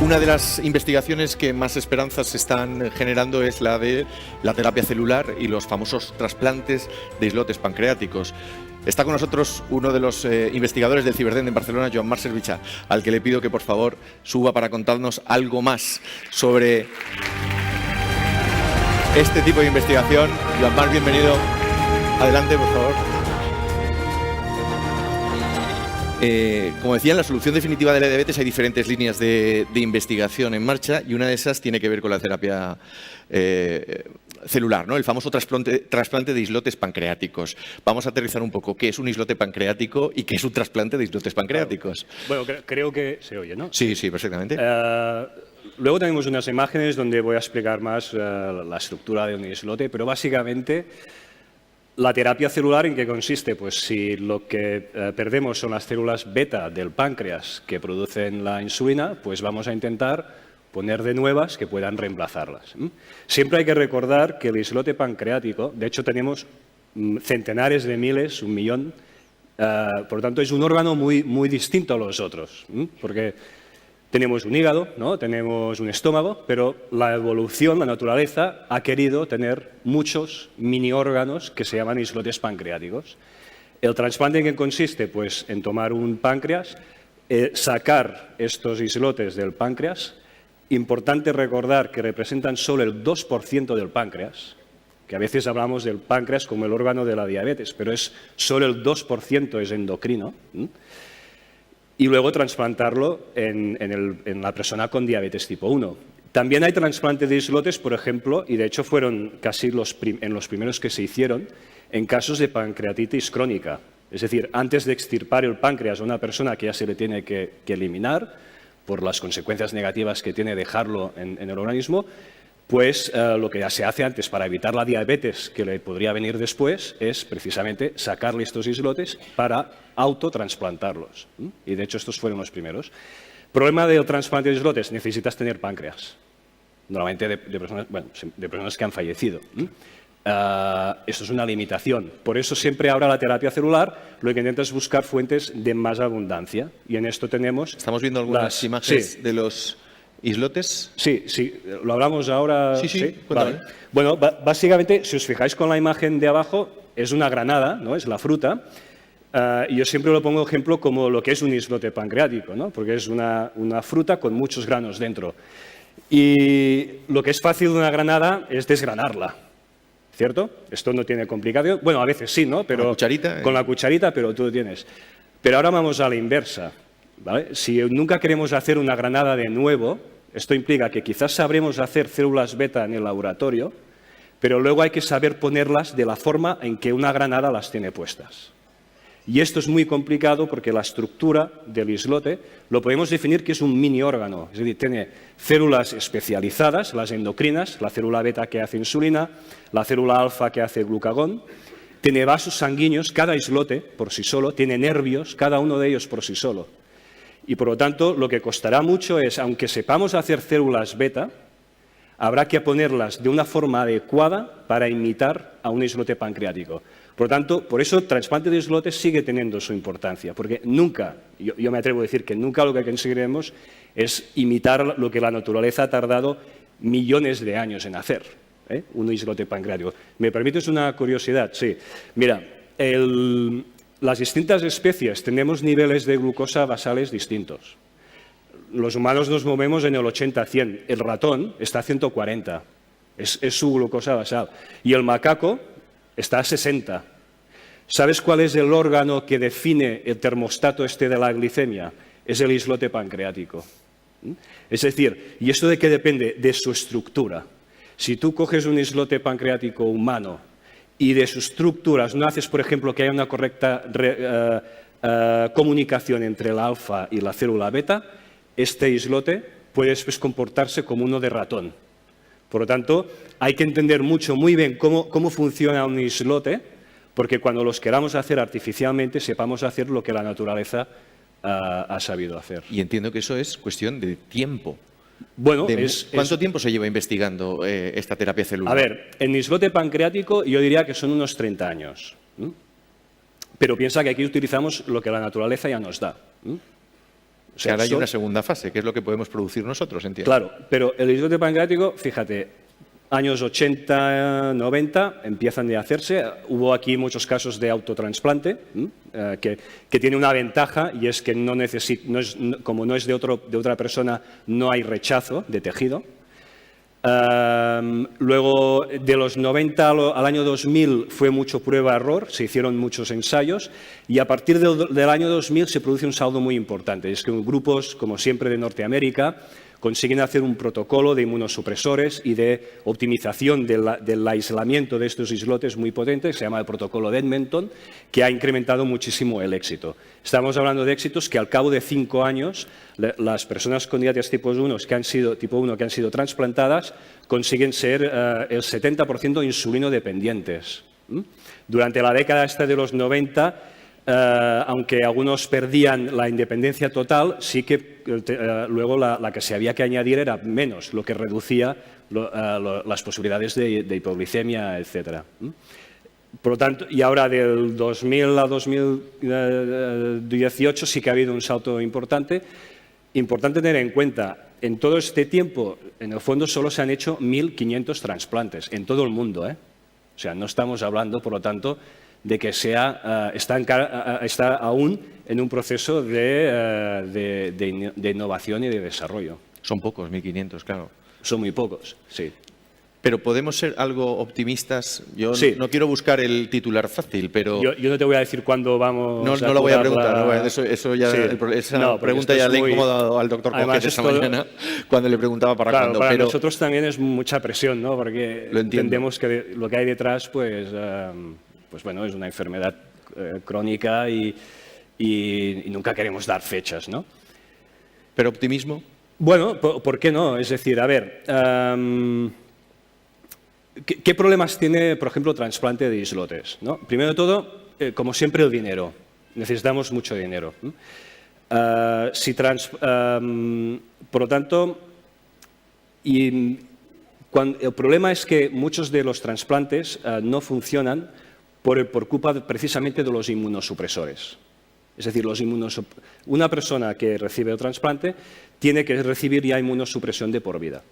Una de las investigaciones que más esperanzas están generando es la de la terapia celular y los famosos trasplantes de islotes pancreáticos. Está con nosotros uno de los investigadores del Ciberdent en Barcelona, Joan Marc Servicha, al que le pido que por favor suba para contarnos algo más sobre este tipo de investigación. Joan Marc, bienvenido. Adelante, por favor. Como decía, en la solución definitiva de la diabetes hay diferentes líneas de investigación en marcha y una de esas tiene que ver con la terapia celular, ¿no? El famoso trasplante de islotes pancreáticos. Vamos a aterrizar un poco. ¿Qué es un islote pancreático y qué es un trasplante de islotes pancreáticos? Bueno, creo que se oye, ¿no? Sí, sí, perfectamente. Luego tenemos unas imágenes donde voy a explicar más la estructura de un islote, pero básicamente la terapia celular, ¿en qué consiste? Pues si lo que perdemos son las células beta del páncreas que producen la insulina, pues vamos a intentar poner de nuevas que puedan reemplazarlas. Siempre hay que recordar que el islote pancreático, de hecho tenemos centenares de miles, 1 millón, por lo tanto es un órgano muy distinto a los otros, porque tenemos un hígado, ¿no? Tenemos un estómago, pero la evolución, la naturaleza, ha querido tener muchos mini órganos que se llaman islotes pancreáticos. ¿El trasplante en qué consiste? Pues en tomar un páncreas, sacar estos islotes del páncreas. Importante recordar que representan solo el 2% del páncreas, que a veces hablamos del páncreas como el órgano de la diabetes, pero es solo el 2% es endocrino. Y luego trasplantarlo en la persona con diabetes tipo 1. También hay trasplante de islotes, por ejemplo, y de hecho fueron casi los primeros que se hicieron en casos de pancreatitis crónica. Es decir, antes de extirpar el páncreas a una persona que ya se le tiene que eliminar por las consecuencias negativas que tiene dejarlo en el organismo, pues lo que ya se hace antes para evitar la diabetes que le podría venir después es precisamente sacarle estos islotes para autotransplantarlos. Y de hecho estos fueron los primeros. Problema del trasplante de islotes, necesitas tener páncreas. Normalmente de personas que han fallecido. Esto es una limitación. Por eso siempre ahora la terapia celular lo que intenta es buscar fuentes de más abundancia. Y en esto tenemos... Estamos viendo algunas imágenes de los islotes. Sí, lo hablamos ahora. Sí. Vale. Bueno, básicamente, si os fijáis con la imagen de abajo, es una granada, ¿no? Es la fruta. Y yo siempre lo pongo de ejemplo como lo que es un islote pancreático, ¿no? Porque es una fruta con muchos granos dentro. Y lo que es fácil de una granada es desgranarla, ¿cierto? Esto no tiene complicación. Bueno, a veces sí, ¿no? Pero con la cucharita, pero tú lo tienes. Pero ahora vamos a la inversa, ¿vale? Si nunca queremos hacer una granada de nuevo, esto implica que quizás sabremos hacer células beta en el laboratorio, pero luego hay que saber ponerlas de la forma en que una granada las tiene puestas. Y esto es muy complicado porque la estructura del islote lo podemos definir que es un mini órgano, es decir, tiene células especializadas, las endocrinas, la célula beta que hace insulina, la célula alfa que hace glucagón, tiene vasos sanguíneos, cada islote por sí solo, tiene nervios, cada uno de ellos por sí solo. Y por lo tanto, lo que costará mucho es, aunque sepamos hacer células beta, habrá que ponerlas de una forma adecuada para imitar a un islote pancreático. Por lo tanto, por eso el trasplante de islotes sigue teniendo su importancia, porque nunca, yo me atrevo a decir que nunca lo que conseguiremos es imitar lo que la naturaleza ha tardado millones de años en hacer, un islote pancreático. ¿Me permites una curiosidad? Sí. Mira, las distintas especies tenemos niveles de glucosa basales distintos. Los humanos nos movemos en el 80-100, el ratón está a 140, es su glucosa basal, y el macaco está a 60. ¿Sabes cuál es el órgano que define el termostato de la glicemia? Es el islote pancreático. Es decir, ¿y esto de qué depende? De su estructura. Si tú coges un islote pancreático humano y de sus estructuras no haces, por ejemplo, que haya una correcta comunicación entre el alfa y la célula beta, este islote puede después comportarse como uno de ratón. Por lo tanto, hay que entender muy bien cómo funciona un islote, porque cuando los queramos hacer artificialmente, sepamos hacer lo que la naturaleza ha sabido hacer. Y entiendo que eso es cuestión de tiempo. Bueno, ¿Cuánto tiempo se lleva investigando esta terapia celular? A ver, en islote pancreático yo diría que son unos 30 años. Pero piensa que aquí utilizamos lo que la naturaleza ya nos da. O sea, que ahora hay una segunda fase, que es lo que podemos producir nosotros, entiendo. Claro, pero el islote pancreático, fíjate, años 80, 90 empiezan a hacerse. Hubo aquí muchos casos de autotransplante, que tiene una ventaja, y es que como no es de otra persona, no hay rechazo de tejido. Luego, de los 90 al año 2000 fue mucho prueba-error, se hicieron muchos ensayos, y a partir del año 2000 se produce un saldo muy importante. Es que grupos, como siempre, de Norteamérica consiguen hacer un protocolo de inmunosupresores y de optimización del aislamiento de estos islotes muy potente, que se llama el protocolo de Edmonton, que ha incrementado muchísimo el éxito. Estamos hablando de éxitos que al cabo de 5 años las personas con diabetes tipo 1 que han sido trasplantadas consiguen ser el 70% insulino dependientes. Durante la década de los 90, aunque algunos perdían la independencia total, sí que luego la que se había que añadir era menos, lo que reducía las posibilidades de hipoglicemia, etcétera. Por lo tanto, y ahora del 2000 a 2018 sí que ha habido un salto importante. Importante tener en cuenta, en todo este tiempo, en el fondo solo se han hecho 1.500 trasplantes en todo el mundo, O sea, no estamos hablando, por lo tanto, de que está aún en un proceso de innovación y de desarrollo. Son pocos, 1.500, claro. Son muy pocos, sí. Pero podemos ser algo optimistas. Yo sí. no quiero buscar el titular fácil, pero... Yo no te voy a decir cuándo vamos No lo voy a preguntar. Eso ya, sí. esa pregunta ya le he incomodado al doctor Coget esta mañana cuando le preguntaba para cuándo. Para pero nosotros también es mucha presión, ¿no? Porque entendemos que lo que hay detrás, pues bueno, es una enfermedad crónica y nunca queremos dar fechas, ¿no? ¿Pero optimismo? Bueno, ¿por qué no? Es decir, a ver, ¿qué problemas tiene, por ejemplo, el trasplante de islotes, ¿no? Primero de todo, como siempre, el dinero. Necesitamos mucho dinero. Por lo tanto, el problema es que muchos de los trasplantes no funcionan por culpa precisamente de los inmunosupresores. Es decir, una persona que recibe el trasplante tiene que recibir ya inmunosupresión de por vida.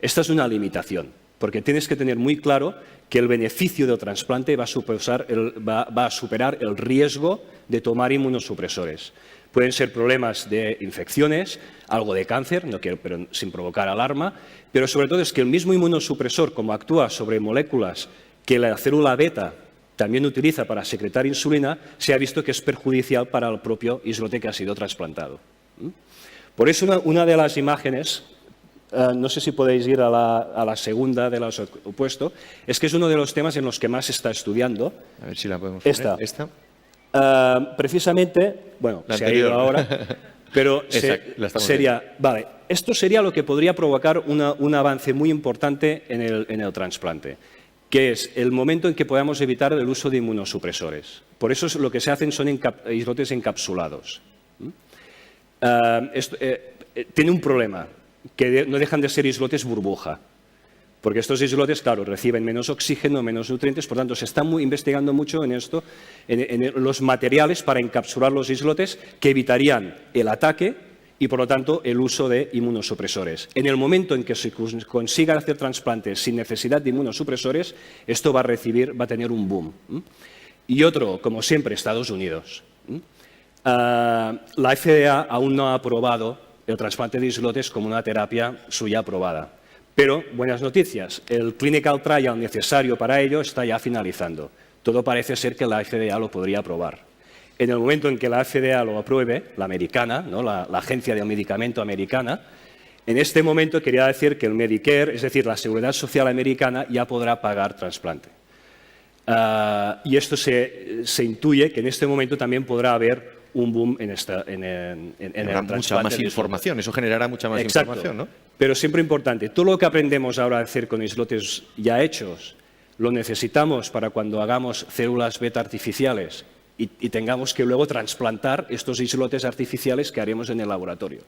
Esta es una limitación, porque tienes que tener muy claro que el beneficio del trasplante va a superar el riesgo de tomar inmunosupresores. Pueden ser problemas de infecciones, algo de cáncer, pero sin provocar alarma, pero sobre todo es que el mismo inmunosupresor, como actúa sobre moléculas que la célula beta también utiliza para secretar insulina, se ha visto que es perjudicial para el propio islote que ha sido trasplantado. Por eso una de las imágenes, no sé si podéis ir a la segunda de las opuesto, es que es uno de los temas en los que más se está estudiando. A ver si la podemos poner. ¿Esta? Precisamente, bueno, se ha ido ahora, pero sería, vale, esto sería lo que podría provocar un avance muy importante en el trasplante, que es el momento en que podamos evitar el uso de inmunosupresores. Por eso lo que se hacen son islotes encapsulados. Tiene un problema, que no dejan de ser islotes burbuja, porque estos islotes, claro, reciben menos oxígeno, menos nutrientes, por tanto, se está investigando mucho en esto, en los materiales para encapsular los islotes que evitarían el ataque y, por lo tanto, el uso de inmunosupresores. En el momento en que se consiga hacer trasplantes sin necesidad de inmunosupresores, esto va a tener un boom. Y otro, como siempre, Estados Unidos. La FDA aún no ha aprobado el trasplante de islotes como una terapia suya aprobada. Pero, buenas noticias, el clinical trial necesario para ello está ya finalizando. Todo parece ser que la FDA lo podría aprobar. En el momento en que la FDA lo apruebe, la americana, ¿no? la Agencia del Medicamento americana, en este momento quería decir que el Medicare, es decir, la Seguridad Social americana, ya podrá pagar trasplante. Y esto se intuye que en este momento también podrá haber un boom en el trasplante. Mucha más información, eso generará mucha más información, ¿no? Pero siempre importante, todo lo que aprendemos ahora a hacer con islotes ya hechos, lo necesitamos para cuando hagamos células beta artificiales y tengamos que luego trasplantar estos islotes artificiales que haremos en el laboratorio.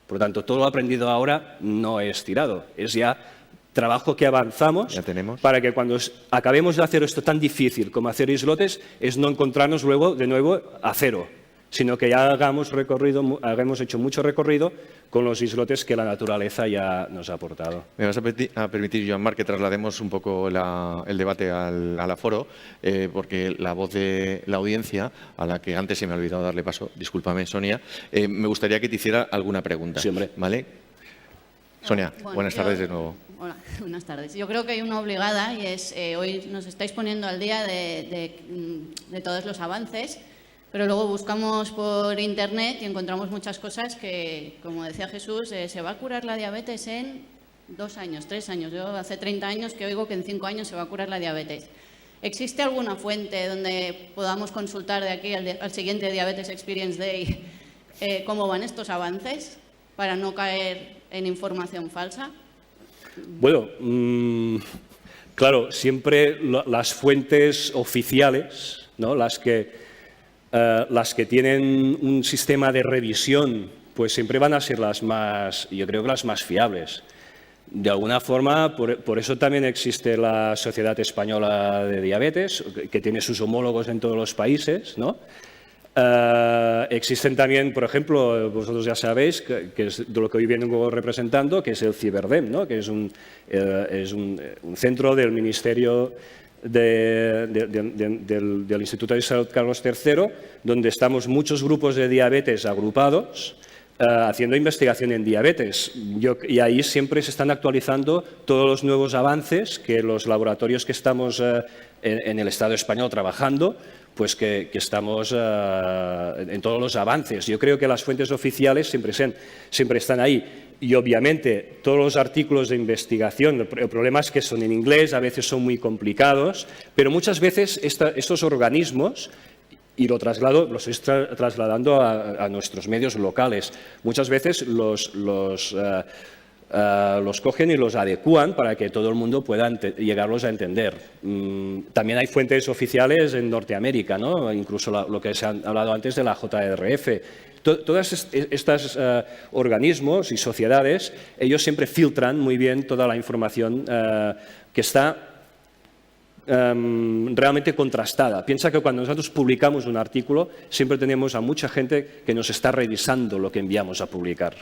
Por lo tanto, todo lo aprendido ahora no es tirado, es ya trabajo que avanzamos para que cuando acabemos de hacer esto tan difícil como hacer islotes, es no encontrarnos luego de nuevo a cero. sino que ya hagamos hecho mucho recorrido con los islotes que la naturaleza ya nos ha aportado. Me vas a permitir, Joan Marc, que traslademos un poco el debate al aforo, porque la voz de la audiencia, a la que antes se me ha olvidado darle paso, discúlpame, Sonia, me gustaría que te hiciera alguna pregunta. Sí, hombre. ¿Vale? Sonia, buenas tardes de nuevo. Hola, buenas tardes. Yo creo que hay una obligada y es, hoy nos estáis poniendo al día de todos los avances, pero luego buscamos por internet y encontramos muchas cosas que, como decía Jesús, se va a curar la diabetes en 2 años, 3 años. Yo hace 30 años que oigo que en 5 años se va a curar la diabetes. ¿Existe alguna fuente donde podamos consultar de aquí al siguiente Diabetes Experience Day cómo van estos avances para no caer en información falsa? Bueno, claro, siempre las fuentes oficiales, ¿no? las que tienen un sistema de revisión, pues siempre van a ser las más, yo creo que las más fiables. De alguna forma, por eso también existe la Sociedad Española de Diabetes, que tiene sus homólogos en todos los países, ¿no? Existen también, por ejemplo, vosotros ya sabéis, que es de lo que hoy vengo representando, que es el Ciberdem, ¿no? Que es un centro del Ministerio del Instituto de Salud Carlos III, donde estamos muchos grupos de diabetes agrupados, haciendo investigación en diabetes. Y ahí siempre se están actualizando todos los nuevos avances que los laboratorios que estamos en el Estado español trabajando, pues que estamos en todos los avances. Yo creo que las fuentes oficiales siempre están ahí. Y obviamente todos los artículos de investigación, el problema es que son en inglés, a veces son muy complicados, pero muchas veces estos organismos, y lo estoy trasladando a nuestros medios locales, muchas veces los cogen y los adecúan para que todo el mundo pueda llegarlos a entender. También hay fuentes oficiales en Norteamérica, ¿no? Incluso lo que se ha hablado antes de la JRF. Todos estos organismos y sociedades, ellos siempre filtran muy bien toda la información que está realmente contrastada. Piensa que cuando nosotros publicamos un artículo, siempre tenemos a mucha gente que nos está revisando lo que enviamos a publicar.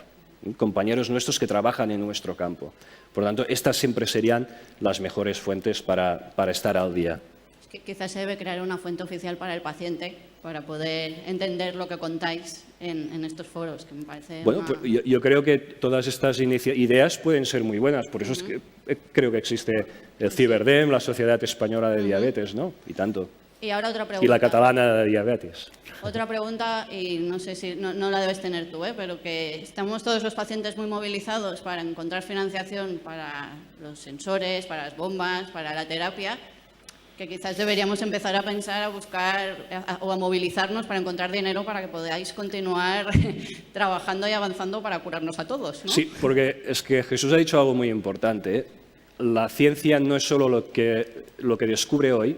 Compañeros nuestros que trabajan en nuestro campo. Por lo tanto, estas siempre serían las mejores fuentes para estar al día. Es que quizás se debe crear una fuente oficial para el paciente para poder entender lo que contáis en estos foros, que me parece... Bueno, pues yo creo que todas estas ideas pueden ser muy buenas. Por eso es que creo que existe el Ciberdem, la Sociedad Española de Diabetes, ¿no? Y tanto. Y ahora otra pregunta. Y la Catalana de Diabetes. Otra pregunta, y no sé si no la debes tener tú, pero que estamos todos los pacientes muy movilizados para encontrar financiación para los sensores, para las bombas, para la terapia, que quizás deberíamos empezar a pensar, a buscar o a movilizarnos para encontrar dinero para que podáis continuar trabajando y avanzando para curarnos a todos, ¿no? Sí, porque es que Jesús ha dicho algo muy importante, ¿eh? La ciencia no es solo lo que descubre hoy,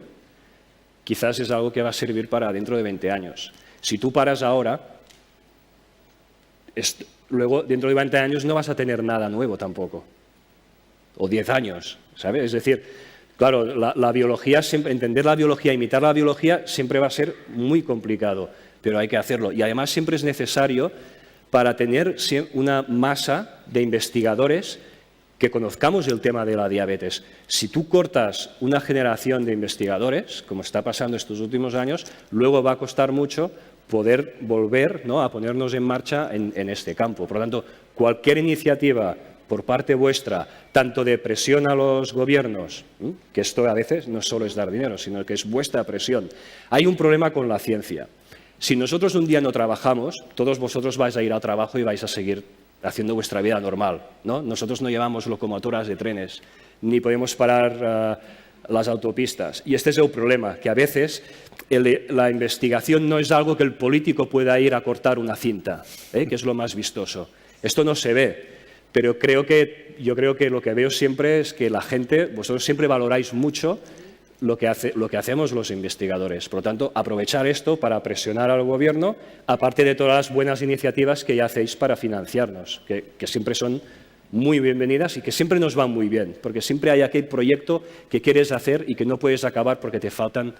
quizás es algo que va a servir para dentro de 20 años. Si tú paras ahora, luego dentro de 20 años no vas a tener nada nuevo tampoco. O 10 años, ¿sabes? Es decir, claro, la biología, entender la biología, imitar la biología, siempre va a ser muy complicado, pero hay que hacerlo. Y además siempre es necesario para tener una masa de investigadores que conozcamos el tema de la diabetes. Si tú cortas una generación de investigadores, como está pasando estos últimos años, luego va a costar mucho poder volver, ¿no?, a ponernos en marcha en este campo. Por lo tanto, cualquier iniciativa por parte vuestra, tanto de presión a los gobiernos, que esto a veces no solo es dar dinero, sino que es vuestra presión. Hay un problema con la ciencia. Si nosotros un día no trabajamos, todos vosotros vais a ir al trabajo y vais a seguir haciendo vuestra vida normal, ¿no? Nosotros no llevamos locomotoras de trenes, ni podemos parar las autopistas. Y este es el problema, que a veces la investigación no es algo que el político pueda ir a cortar una cinta, que es lo más vistoso. Esto no se ve, pero yo creo que lo que veo siempre es que la gente, vosotros siempre valoráis mucho lo que hacemos los investigadores. Por lo tanto, aprovechar esto para presionar al Gobierno, aparte de todas las buenas iniciativas que ya hacéis para financiarnos, que siempre son muy bienvenidas y que siempre nos van muy bien, porque siempre hay aquel proyecto que quieres hacer y que no puedes acabar porque te faltan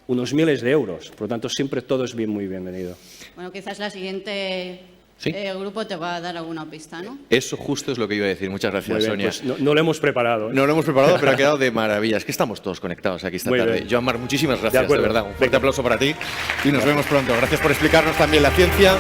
unos miles de euros. Por lo tanto, siempre todo es muy bienvenido. Bueno, quizás la siguiente ¿Sí? grupo te va a dar alguna pista, ¿no? Eso justo es lo que iba a decir. Muchas gracias, Muy bien, Sonia. pues no lo hemos preparado. No lo hemos preparado, pero ha quedado de maravilla. Es que estamos todos conectados aquí esta Muy tarde. bien. Joan Marc, muchísimas gracias, de acuerdo. verdad. Un fuerte aplauso para ti y nos vemos pronto. Gracias por explicarnos también la ciencia.